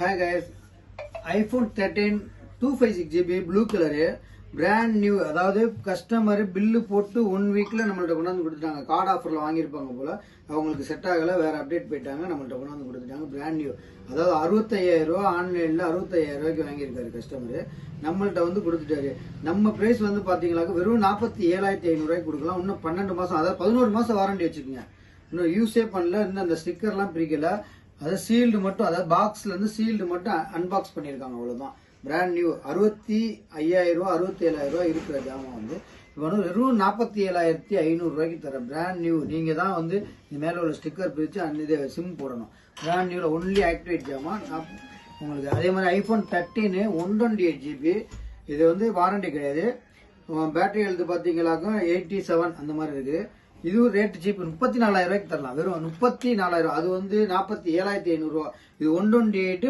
Hi guys, iPhone 13 256GB blue color brand new. அதாவது customer bill போட்டு 1 வீக்ல நம்மள்ட்ட கொண்டாந்து கொடுத்துட்டாங்க. கார்டு ஆஃபர்ல வாங்கியிருப்பாங்க போல, அவங்களுக்கு செட் ஆகல, வேற அப்டேட் போயிட்டாங்க, நம்மள்ட்ட கொண்டாந்து கொடுத்துட்டாங்க. Brand new. அதாவது 65,000 ரூபா ஆன்லைன்ல 65,000 ரூபாய்க்கு வாங்கியிருக்காரு கஸ்டமர். நம்மள்ட்ட வந்து கொடுத்துட்டாரு. நம்ம பிரைஸ் வந்து பாத்தீங்கன்னாக்க வெறும் 47,500 ரூபாய்க்கு கொடுக்கலாம். இன்னும் 12 மாசம், அதாவது 11 மாசம் வாரண்டி வச்சுக்கோங்க. இன்னும் யூஸே பண்ணல, இன்னும் அந்த ஸ்டிக்கர்லாம் பிரிக்கல. அதாவது சீல்டு மட்டும், அதாவது பாக்ஸ்ல இருந்து சீல்டு மட்டும் அன்பாக்ஸ் பண்ணிருக்காங்க, அவ்வளவுதான். Brand new. 65,000 ரூபா 67,000 ரூபாய் இருக்கிற ஜாமான் வந்து இவனு வெறும் 47,500 ரூபாய்க்கு தர. Brand new. நீங்க தான் வந்து இந்த மேல உள்ள ஸ்டிக்கர் பிரிச்சு அந்த சிம் போடணும். பிராண்ட் நியூல ஒன்லி ஆக்டிவேட் ஜாமான் உங்களுக்கு. அதே மாதிரி ஐபோன் 13 128GB. இது வந்து வாரண்டி கிடையாது. பேட்டரி ஹெல்த் பாத்தீங்கன்னாக்கா 87 அந்த மாதிரி இருக்குது. இது ரேட் சீப். 34,000 ரூபாய்க்கு தரலாம். வெறும் 34,000. அது வந்து 47,500 ரூபா. இது 128